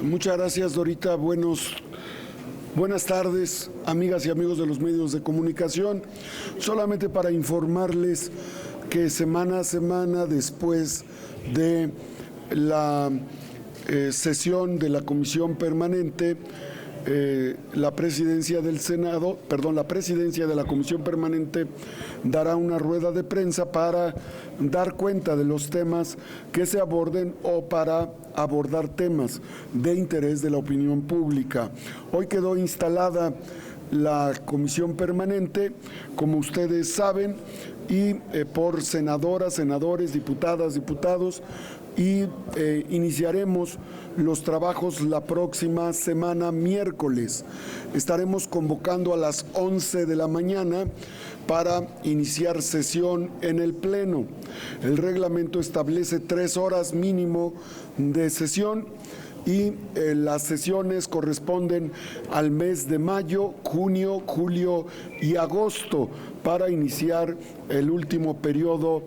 Muchas gracias, Dorita. Buenas tardes, amigas y amigos de los medios de comunicación. Solamente para informarles que semana a semana, después de la sesión de la Comisión Permanente, la presidencia de la Comisión Permanente dará una rueda de prensa para dar cuenta de los temas que se aborden o para abordar temas de interés de la opinión pública. Hoy quedó instalada la Comisión Permanente, como ustedes saben, y por senadoras, senadores, diputadas, diputados, y iniciaremos los trabajos la próxima semana, miércoles. Estaremos convocando a las 11 de la mañana para iniciar sesión en el Pleno. El reglamento establece 3 horas mínimo de sesión y las sesiones corresponden al mes de mayo, junio, julio y agosto para iniciar el último periodo,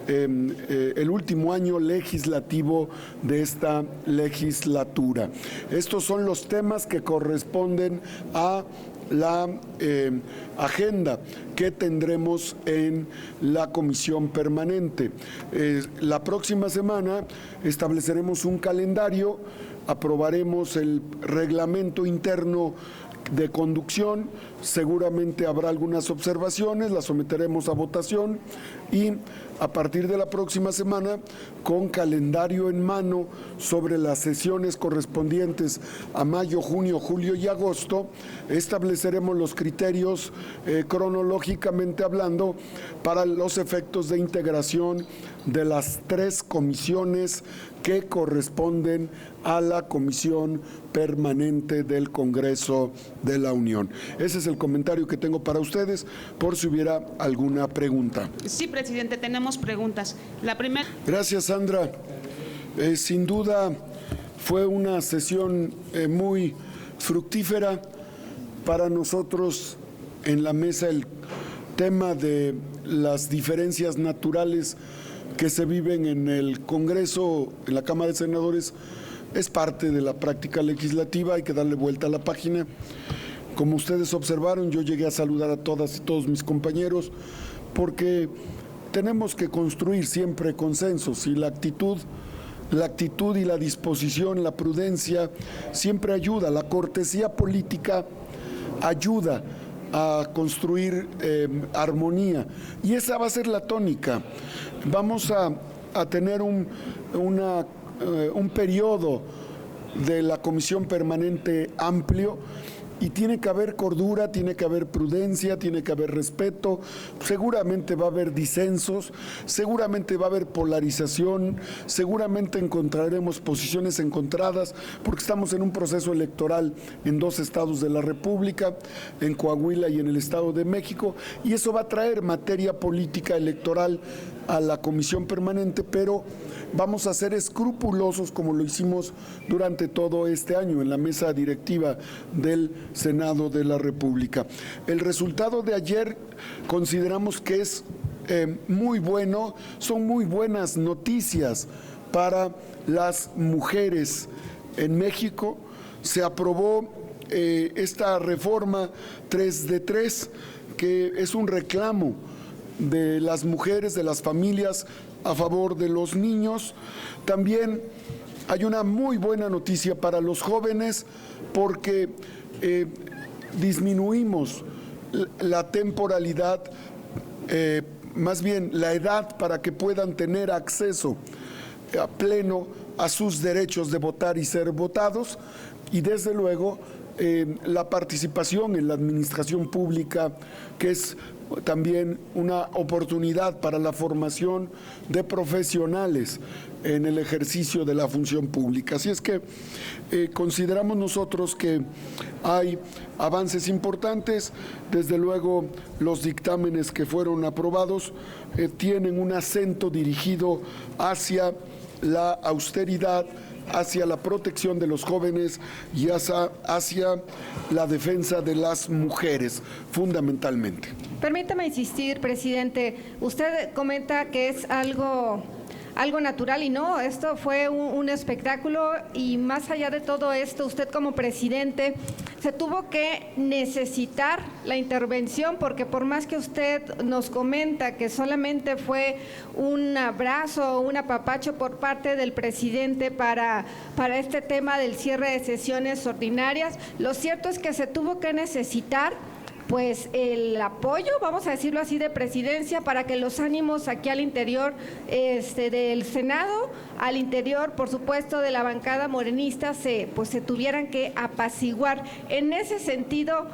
el último año legislativo de esta legislatura. Estos son los temas que corresponden a la agenda que tendremos en la Comisión Permanente. La próxima semana estableceremos un calendario, aprobaremos el reglamento interno de conducción, seguramente habrá algunas observaciones, las someteremos a votación y a partir de la próxima semana, con calendario en mano sobre las sesiones correspondientes a mayo, junio, julio y agosto, estableceremos los criterios cronológicamente hablando para los efectos de integración de las 3 comisiones que corresponden a la Comisión Permanente del Congreso de la Unión. Ese es el comentario que tengo para ustedes, por si hubiera alguna pregunta. Sí, presidente, tenemos preguntas. La primera. Gracias, Sandra. Sin duda fue una sesión muy fructífera para nosotros en la mesa. El tema de las diferencias naturales que se viven en el Congreso, en la Cámara de Senadores, es parte de la práctica legislativa, hay que darle vuelta a la página. Como ustedes observaron, yo llegué a saludar a todas y todos mis compañeros, porque tenemos que construir siempre consensos y la actitud y la disposición, la prudencia siempre ayuda, la cortesía política ayuda a construir armonía, y esa va a ser la tónica. Vamos a tener un periodo de la Comisión Permanente amplio, y tiene que haber cordura, tiene que haber prudencia, tiene que haber respeto. Seguramente va a haber disensos, seguramente va a haber polarización, seguramente encontraremos posiciones encontradas, porque estamos en un proceso electoral en 2 estados de la República, en Coahuila y en el Estado de México, y eso va a traer materia política electoral a la Comisión Permanente, pero vamos a ser escrupulosos como lo hicimos durante todo este año en la mesa directiva del Senado de la República. El resultado de ayer consideramos que es muy bueno, son muy buenas noticias para las mujeres en México. Se aprobó esta reforma 3 de 3, que es un reclamo de las mujeres, de las familias, a favor de los niños. También hay una muy buena noticia para los jóvenes, porque disminuimos la temporalidad, más bien la edad para que puedan tener acceso a pleno a sus derechos de votar y ser votados, y desde luego la participación en la administración pública, que es también una oportunidad para la formación de profesionales en el ejercicio de la función pública. Así es que consideramos nosotros que hay avances importantes. Desde luego, los dictámenes que fueron aprobados tienen un acento dirigido hacia la austeridad, hacia la protección de los jóvenes y hacia la defensa de las mujeres, fundamentalmente. Permítame insistir, presidente. Usted comenta que es algo algo natural, y no, esto fue un espectáculo. Y más allá de todo esto, usted como presidente se tuvo que necesitar la intervención, porque por más que usted nos comenta que solamente fue un abrazo, un apapacho por parte del presidente para este tema del cierre de sesiones ordinarias, lo cierto es que se tuvo que necesitar pues el apoyo, vamos a decirlo así, de presidencia, para que los ánimos aquí al interior del Senado, al interior, por supuesto, de la bancada morenista, se tuvieran que apaciguar. En ese sentido,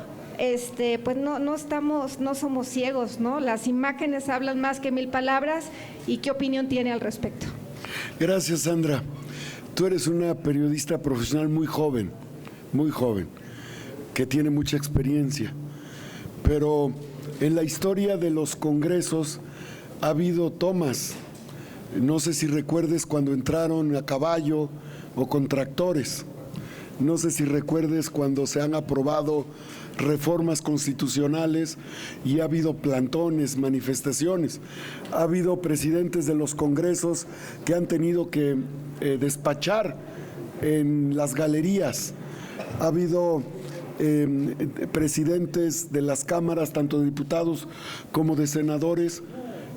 pues no somos ciegos, ¿no? Las imágenes hablan más que 1000 palabras. ¿Y qué opinión tiene al respecto? Gracias, Sandra. Tú eres una periodista profesional muy joven, que tiene mucha experiencia. Pero en la historia de los congresos ha habido tomas. No sé si recuerdes cuando entraron a caballo o con tractores. No sé si recuerdes cuando se han aprobado reformas constitucionales y ha habido plantones, manifestaciones. Ha habido presidentes de los congresos que han tenido que despachar en las galerías. Ha habido presidentes de las cámaras, tanto de diputados como de senadores,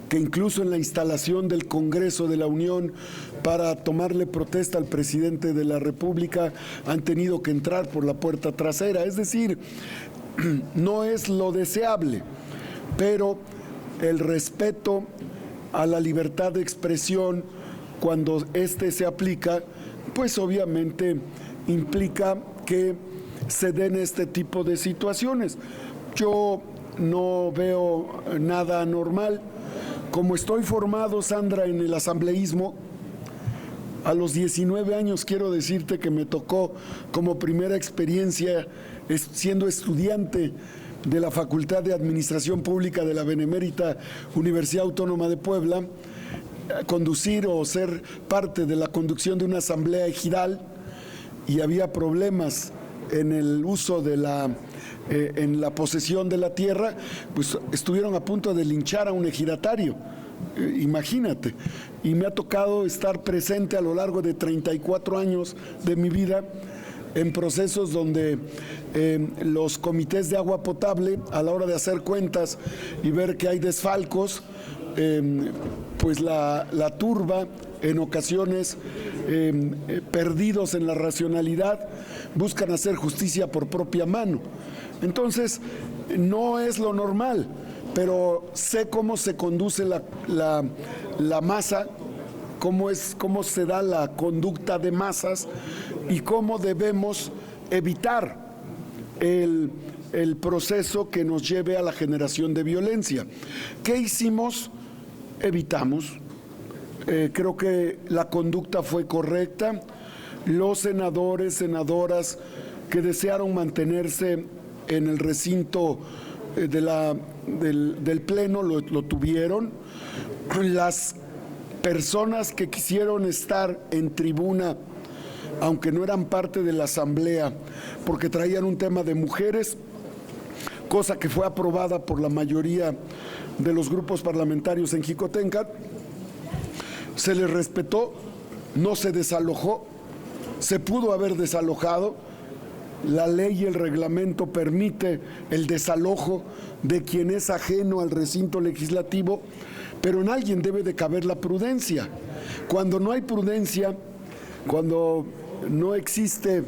que incluso en la instalación del Congreso de la Unión para tomarle protesta al presidente de la República han tenido que entrar por la puerta trasera. Es decir, no es lo deseable, pero el respeto a la libertad de expresión, cuando se aplica, pues obviamente implica que se den este tipo de situaciones. Yo no veo nada anormal. Como estoy formado, Sandra, en el asambleísmo, a los 19 años quiero decirte que me tocó como primera experiencia, siendo estudiante de la Facultad de Administración Pública de la Benemérita Universidad Autónoma de Puebla, conducir o ser parte de la conducción de una asamblea ejidal, y había problemas en el uso de en la posesión de la tierra, pues estuvieron a punto de linchar a un ejidatario, imagínate. Y me ha tocado estar presente a lo largo de 34 años de mi vida en procesos donde los comités de agua potable, a la hora de hacer cuentas y ver que hay desfalcos, pues la turba, en ocasiones perdidos en la racionalidad, buscan hacer justicia por propia mano. Entonces, no es lo normal, pero sé cómo se conduce la masa, cómo se da la conducta de masas y cómo debemos evitar el proceso que nos lleve a la generación de violencia. ¿Qué hicimos? Evitamos. Creo que la conducta fue correcta. Los senadores, senadoras que desearon mantenerse en el recinto del Pleno lo tuvieron. Las personas que quisieron estar en tribuna, aunque no eran parte de la asamblea, porque traían un tema de mujeres, cosa que fue aprobada por la mayoría de los grupos parlamentarios en Jicotenca, se les respetó, no se desalojó, se pudo haber desalojado. La ley y el reglamento permite el desalojo de quien es ajeno al recinto legislativo, pero en alguien debe de caber la prudencia. Cuando no hay prudencia, cuando no existe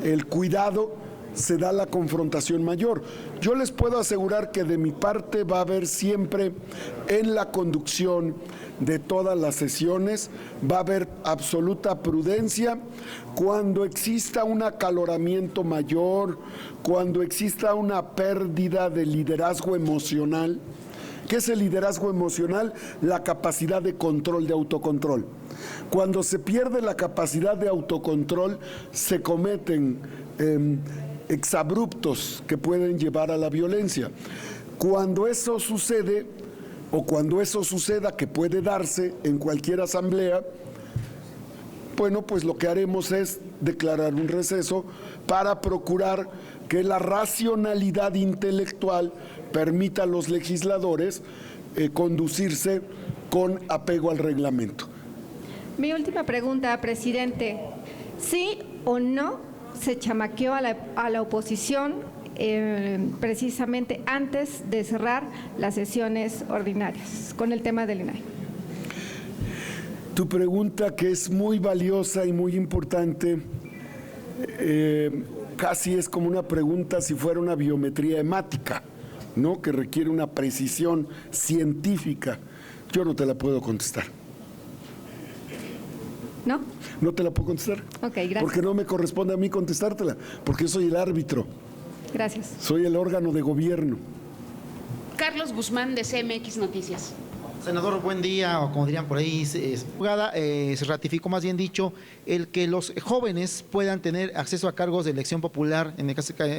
el cuidado, se da la confrontación mayor. Yo les puedo asegurar que de mi parte va a haber siempre en la conducción de todas las sesiones, va a haber absoluta prudencia. Cuando exista un acaloramiento mayor, cuando exista una pérdida de liderazgo emocional. ¿Qué es el liderazgo emocional? La capacidad de control, de autocontrol. Cuando se pierde la capacidad de autocontrol, se cometen exabruptos que pueden llevar a la violencia. Cuando eso sucede, o cuando eso suceda, que puede darse en cualquier asamblea, bueno, pues lo que haremos es declarar un receso para procurar que la racionalidad intelectual permita a los legisladores conducirse con apego al reglamento. Mi última pregunta, presidente. ¿Sí o no se chamaqueó a la oposición precisamente antes de cerrar las sesiones ordinarias con el tema del INAI? Tu pregunta, que es muy valiosa y muy importante, casi es como una pregunta si fuera una biometría hemática, ¿no? Que requiere una precisión científica. Yo no te la puedo contestar. ¿No? No te la puedo contestar. Ok, gracias. Porque no me corresponde a mí contestártela, porque yo soy el árbitro. Gracias. Soy el órgano de gobierno. Carlos Guzmán, de CMX Noticias. Senador, buen día, o como dirían por ahí, se ratificó, más bien dicho, el que los jóvenes puedan tener acceso a cargos de elección popular, en el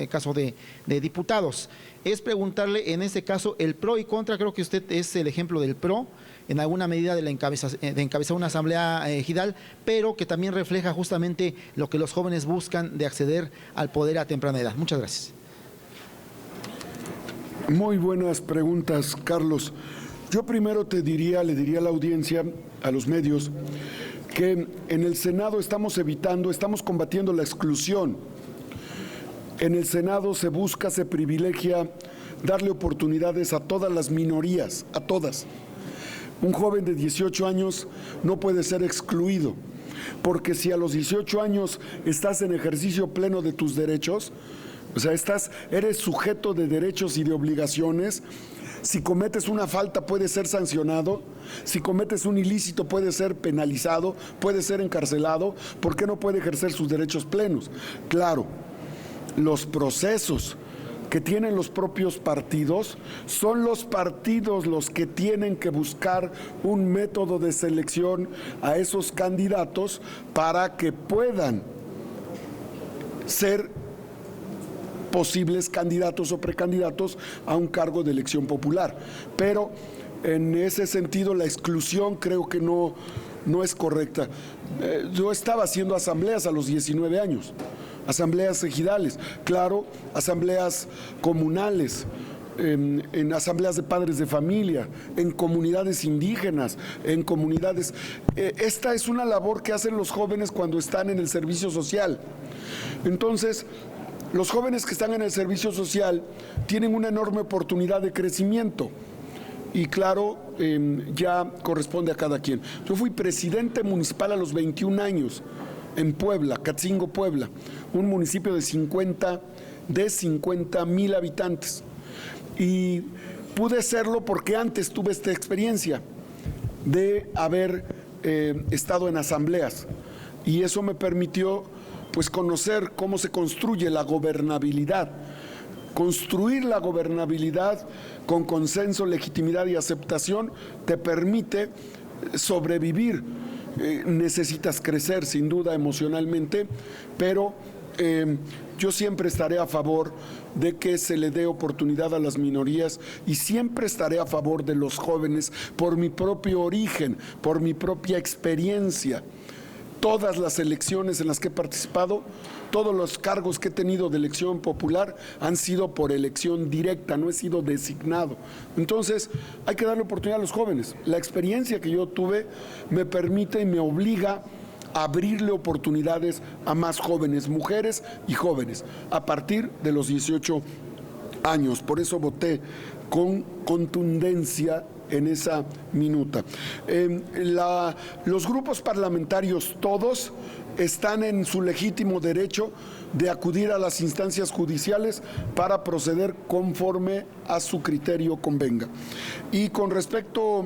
caso de diputados. Es preguntarle, en este caso, el pro y contra. Creo que usted es el ejemplo del pro, en alguna medida de encabezar una asamblea ejidal, pero que también refleja justamente lo que los jóvenes buscan de acceder al poder a temprana edad. Muchas gracias. Muy buenas preguntas, Carlos. Yo primero le diría a la audiencia, a los medios, que en el Senado estamos combatiendo la exclusión. En el Senado se busca, se privilegia darle oportunidades a todas las minorías, a todas. Un joven de 18 años no puede ser excluido, porque si a los 18 años estás en ejercicio pleno de tus derechos, o sea, eres sujeto de derechos y de obligaciones. Si cometes una falta puede ser sancionado, si cometes un ilícito puede ser penalizado, puede ser encarcelado. ¿Por qué no puede ejercer sus derechos plenos? Claro, los procesos que tienen los propios partidos, son los partidos los que tienen que buscar un método de selección a esos candidatos para que puedan ser posibles candidatos o precandidatos a un cargo de elección popular. Pero en ese sentido la exclusión creo que no es correcta. Yo estaba haciendo asambleas a los 19 años, asambleas ejidales, claro, asambleas comunales, en asambleas de padres de familia, en comunidades indígenas, en comunidades. Esta es una labor que hacen los jóvenes cuando están en el servicio social. Entonces, los jóvenes que están en el servicio social tienen una enorme oportunidad de crecimiento y claro, ya corresponde a cada quien. Yo fui presidente municipal a los 21 años en Puebla, Catzingo, Puebla, un municipio de 50,000 habitantes. Y pude serlo porque antes tuve esta experiencia de haber estado en asambleas y eso me permitió pues conocer cómo se construye la gobernabilidad. Construir la gobernabilidad con consenso, legitimidad y aceptación te permite sobrevivir. Necesitas crecer sin duda emocionalmente, pero yo siempre estaré a favor de que se le dé oportunidad a las minorías y siempre estaré a favor de los jóvenes por mi propio origen, por mi propia experiencia. Todas las elecciones en las que he participado, todos los cargos que he tenido de elección popular han sido por elección directa, no he sido designado. Entonces, hay que darle oportunidad a los jóvenes. La experiencia que yo tuve me permite y me obliga a abrirle oportunidades a más jóvenes, mujeres y jóvenes, a partir de los 18 años. Por eso voté con contundencia en esa minuta. Los grupos parlamentarios todos están en su legítimo derecho de acudir a las instancias judiciales para proceder conforme a su criterio convenga. Y con respecto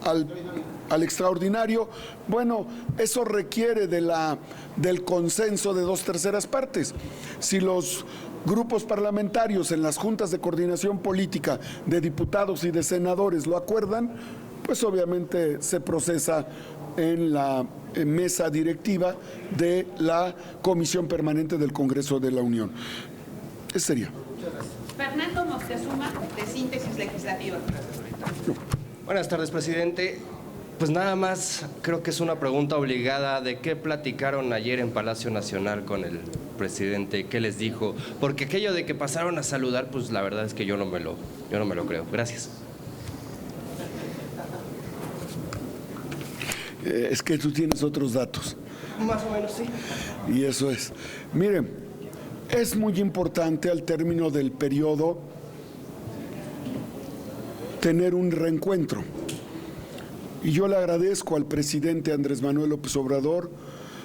al extraordinario, bueno, eso requiere del consenso de 2/3 partes. Si los grupos parlamentarios en las juntas de coordinación política de diputados y de senadores lo acuerdan, pues obviamente se procesa en la mesa directiva de la Comisión Permanente del Congreso de la Unión. Ese sería. Fernando Moctezuma, de Síntesis Legislativa. Buenas tardes, presidente. Pues nada más, creo que es una pregunta obligada de qué platicaron ayer en Palacio Nacional con el presidente, qué les dijo, porque aquello de que pasaron a saludar, pues la verdad es que yo no me lo creo. Gracias. Es que tú tienes otros datos. Más o menos, sí. Y eso es. Miren, es muy importante al término del periodo tener un reencuentro. Y yo le agradezco al presidente Andrés Manuel López Obrador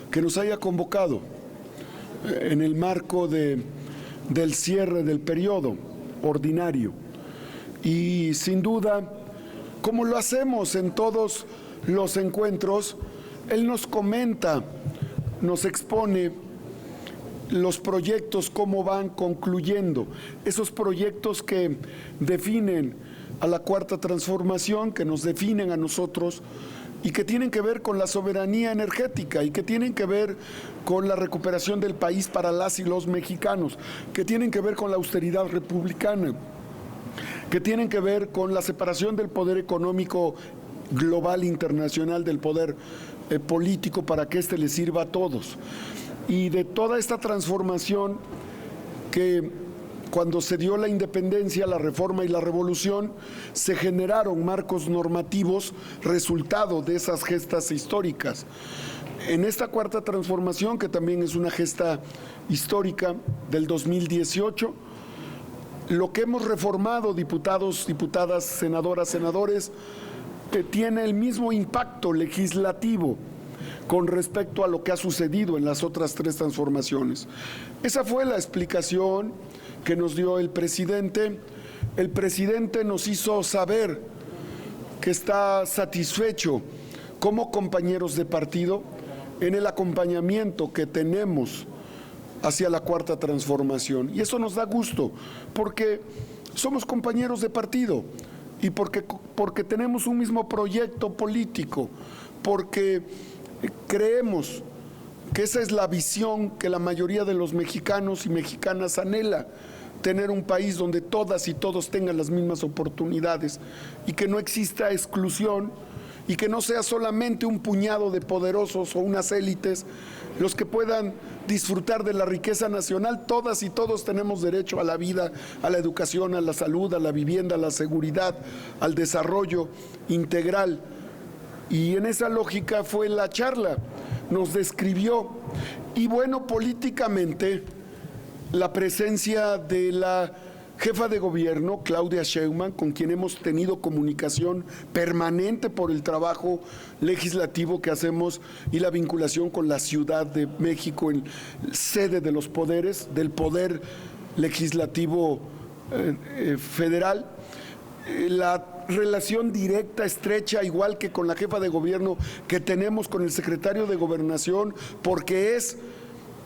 que nos haya convocado en el marco del cierre del periodo ordinario. Y sin duda, como lo hacemos en todos los encuentros, él nos comenta, nos expone los proyectos, cómo van concluyendo, esos proyectos que definen a la Cuarta Transformación, que nos definen a nosotros y que tienen que ver con la soberanía energética y que tienen que ver con la recuperación del país para las y los mexicanos, que tienen que ver con la austeridad republicana, que tienen que ver con la separación del poder económico global internacional del poder político para que éste le sirva a todos. Y de toda esta transformación que cuando se dio la independencia, la reforma y la revolución, se generaron marcos normativos resultado de esas gestas históricas. En esta cuarta transformación, que también es una gesta histórica del 2018, lo que hemos reformado, diputados, diputadas, senadoras, senadores, tiene el mismo impacto legislativo con respecto a lo que ha sucedido en las otras tres transformaciones. Esa fue la explicación que nos dio el presidente. El presidente nos hizo saber que está satisfecho como compañeros de partido en el acompañamiento que tenemos hacia la cuarta transformación. Y eso nos da gusto, porque somos compañeros de partido y porque tenemos un mismo proyecto político, porque creemos que esa es la visión que la mayoría de los mexicanos y mexicanas anhela, tener un país donde todas y todos tengan las mismas oportunidades y que no exista exclusión y que no sea solamente un puñado de poderosos o unas élites los que puedan disfrutar de la riqueza nacional. Todas y todos tenemos derecho a la vida, a la educación, a la salud, a la vivienda, a la seguridad, al desarrollo integral. Y en esa lógica fue la charla, nos describió. Y bueno, políticamente, la presencia de la jefa de gobierno, Claudia Sheinbaum, con quien hemos tenido comunicación permanente por el trabajo legislativo que hacemos y la vinculación con la Ciudad de México, en sede de los poderes, del poder legislativo federal. La relación directa, estrecha, igual que con la jefa de gobierno que tenemos con el secretario de Gobernación, porque es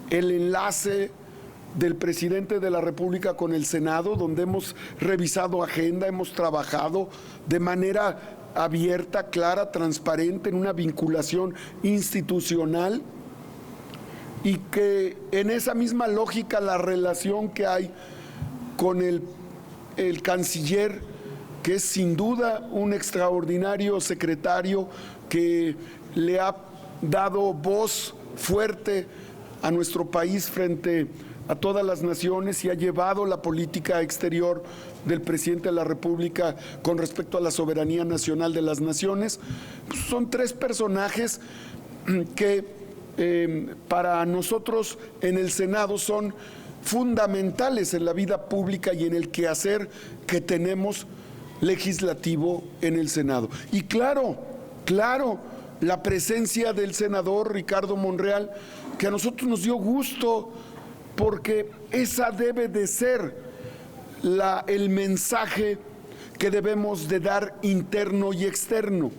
el enlace del presidente de la República con el Senado, donde hemos revisado agenda, hemos trabajado de manera abierta, clara, transparente, en una vinculación institucional, y que en esa misma lógica la relación que hay con el canciller, que es sin duda un extraordinario secretario que le ha dado voz fuerte a nuestro país frente a todas las naciones y ha llevado la política exterior del presidente de la República con respecto a la soberanía nacional de las naciones. Son tres personajes que para nosotros en el Senado son fundamentales en la vida pública y en el quehacer que tenemos legislativo en el Senado. Y claro, la presencia del senador Ricardo Monreal, que a nosotros nos dio gusto, porque esa debe de ser el mensaje que debemos de dar interno y externo.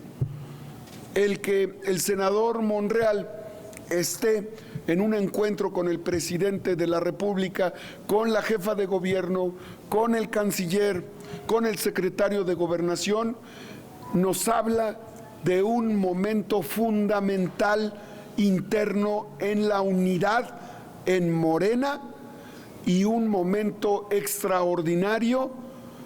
El que el senador Monreal esté en un encuentro con el presidente de la República, con la jefa de gobierno, con el canciller, con el secretario de Gobernación, nos habla de un momento fundamental interno en la unidad en Morena y un momento extraordinario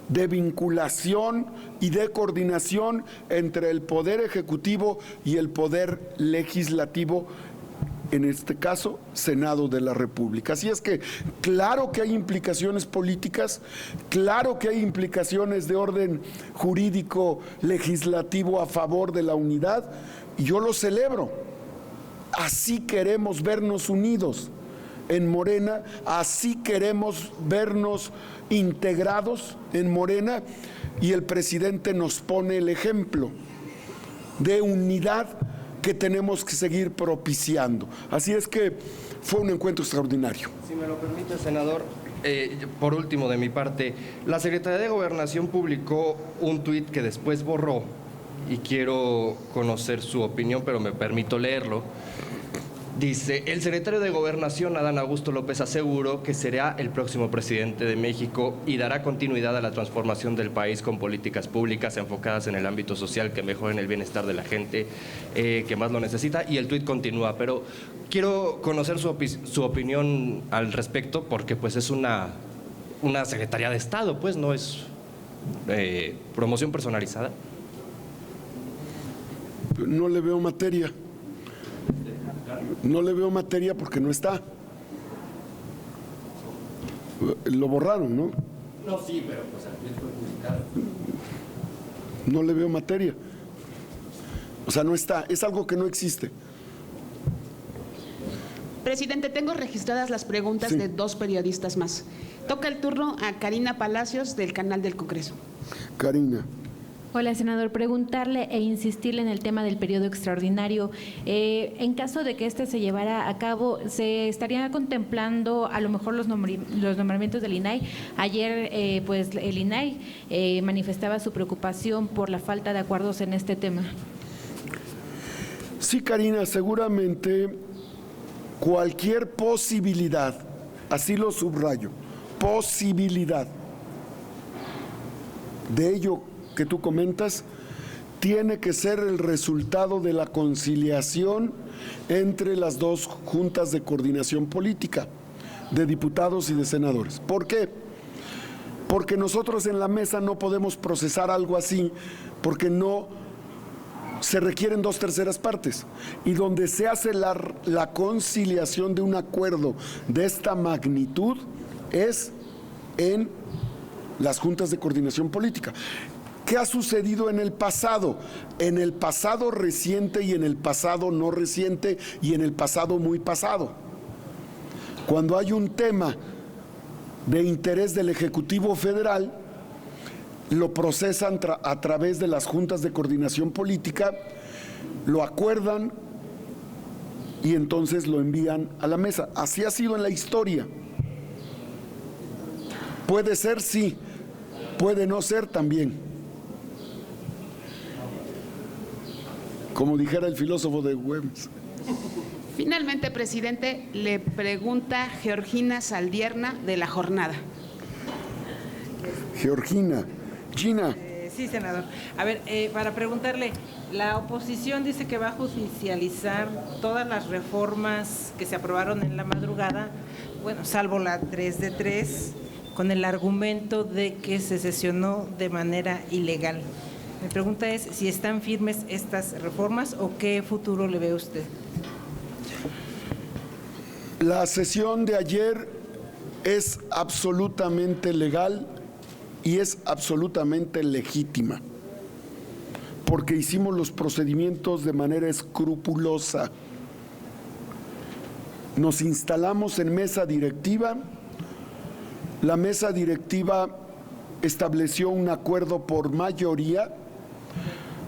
de vinculación y de coordinación entre el Poder Ejecutivo y el Poder Legislativo en este caso, Senado de la República. Así es que, claro que hay implicaciones políticas, claro que hay implicaciones de orden jurídico legislativo a favor de la unidad, y yo lo celebro. Así queremos vernos unidos en Morena, así queremos vernos integrados en Morena, y el presidente nos pone el ejemplo de unidad que tenemos que seguir propiciando. Así es que fue un encuentro extraordinario. Si me lo permite, senador, por último de mi parte, la Secretaría de Gobernación publicó un tuit que después borró y quiero conocer su opinión, pero me permito leerlo. Dice: el secretario de Gobernación, Adán Augusto López, aseguró que será el próximo presidente de México y dará continuidad a la transformación del país con políticas públicas enfocadas en el ámbito social que mejoren el bienestar de la gente que más lo necesita. Y el tuit continúa, pero quiero conocer su opinión al respecto, porque pues es una Secretaría de Estado, pues no es promoción personalizada. No le veo materia. No le veo materia porque no está. Lo borraron, ¿no? No, sí, pero pues también fue publicado. No le veo materia. O sea, no está. Es algo que no existe. Presidente, tengo registradas las preguntas de 2 periodistas más. Toca el turno a Karina Palacios, del Canal del Congreso. Karina. Hola, senador. Preguntarle e insistirle en el tema del periodo extraordinario. En caso de que este se llevara a cabo, ¿se estaría contemplando a lo mejor los nombramientos del INAI? Ayer, pues, el INAI manifestaba su preocupación por la falta de acuerdos en este tema. Sí, Karina, seguramente cualquier posibilidad, así lo subrayo, posibilidad de ello que tú comentas, tiene que ser el resultado de la conciliación entre las 2 juntas de coordinación política, de diputados y de senadores. ¿Por qué? Porque nosotros en la mesa no podemos procesar algo así, porque no se requieren 2/3 partes. Y donde se hace la conciliación de un acuerdo de esta magnitud es en las juntas de coordinación política. ¿Qué ha sucedido en el pasado? En el pasado reciente y en el pasado no reciente y en el pasado muy pasado. Cuando hay un tema de interés del Ejecutivo Federal, lo procesan a través de las juntas de coordinación política, lo acuerdan y entonces lo envían a la mesa. Así ha sido en la historia. Puede ser, sí, puede no ser también. Como dijera el filósofo de Güemes. Finalmente, presidente, le pregunta Georgina Saldierna, de La Jornada. Georgina. Gina. Sí, senador. A ver, para preguntarle, la oposición dice que va a judicializar todas las reformas que se aprobaron en la madrugada, bueno, salvo la 3 de 3, con el argumento de que se sesionó de manera ilegal. Mi pregunta es si están firmes estas reformas o qué futuro le ve usted. La sesión de ayer es absolutamente legal y es absolutamente legítima, porque hicimos los procedimientos de manera escrupulosa. Nos instalamos en mesa directiva. La mesa directiva estableció un acuerdo por mayoría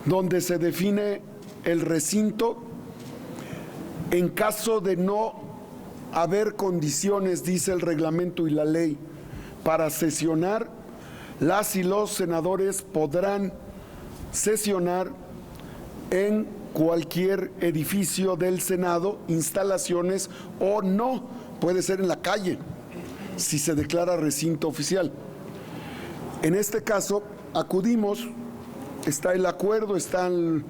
donde se define el recinto. En caso de no haber condiciones, dice el reglamento y la ley, para sesionar, las y los senadores podrán sesionar en cualquier edificio del Senado, instalaciones, o no, puede ser en la calle, si se declara recinto oficial. En este caso, acudimos, está el acuerdo, están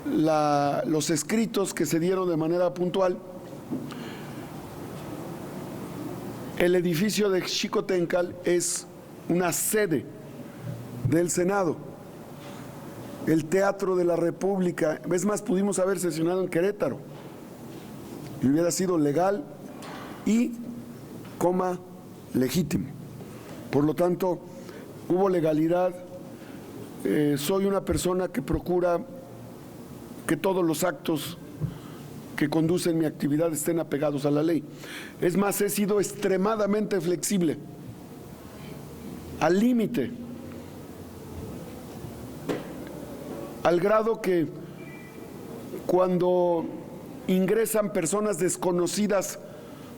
los escritos que se dieron de manera puntual. El edificio de Xicoténcatl es una sede del Senado. El Teatro de la República, es más, pudimos haber sesionado en Querétaro. y hubiera sido legal y, legítimo. Por lo tanto, hubo legalidad. Soy una persona que procura que todos los actos que conducen mi actividad estén apegados a la ley. Es más, he sido extremadamente flexible, al límite, al grado que cuando ingresan personas desconocidas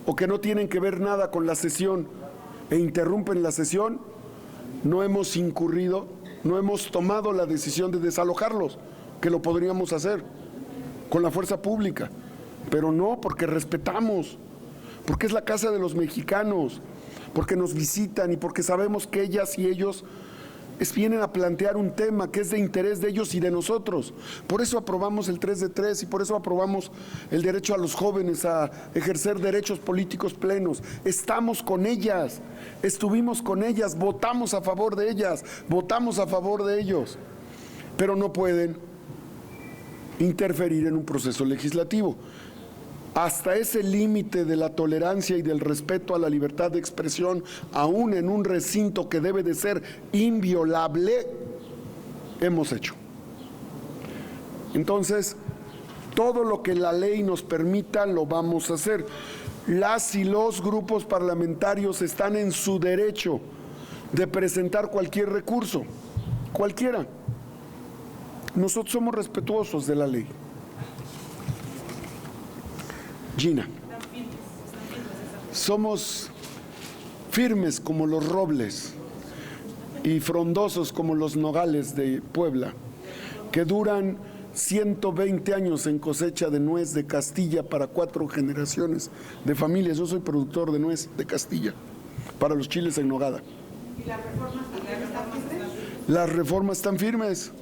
o que no tienen que ver nada con la sesión e interrumpen la sesión, no hemos incurrido, no hemos tomado la decisión de desalojarlos, que lo podríamos hacer con la fuerza pública, pero no, porque respetamos, porque es la casa de los mexicanos, porque nos visitan y porque sabemos que ellas y ellos vienen a plantear un tema que es de interés de ellos y de nosotros. Por eso aprobamos el 3 de 3 y por eso aprobamos el derecho a los jóvenes a ejercer derechos políticos plenos. Estamos con ellas, estuvimos con ellas, votamos a favor de ellas, votamos a favor de ellos, pero no pueden interferir en un proceso legislativo. Hasta ese límite de la tolerancia y del respeto a la libertad de expresión, aún en un recinto que debe de ser inviolable, hemos hecho. Entonces, todo lo que la ley nos permita lo vamos a hacer. Las y los grupos parlamentarios están en su derecho de presentar cualquier recurso, cualquiera. Nosotros somos respetuosos de la ley. Gina, somos firmes como los robles y frondosos como los nogales de Puebla, que duran 120 años en cosecha de nuez de Castilla para 4 generaciones de familias. Yo soy productor de nuez de Castilla para los chiles en nogada. ¿Y las reformas están firmes? Las reformas están firmes.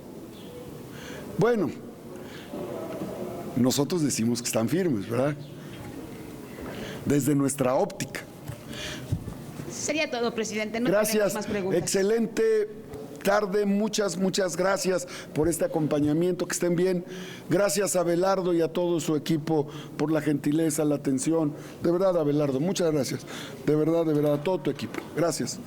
Bueno, nosotros decimos que están firmes, ¿verdad? Desde nuestra óptica. Sería todo, presidente. No Gracias. tenemos más preguntas. Excelente tarde. Muchas gracias por este acompañamiento. Que estén bien. Gracias a Abelardo y a todo su equipo por la gentileza, la atención. De verdad, Abelardo, muchas gracias. De verdad, a todo tu equipo. Gracias.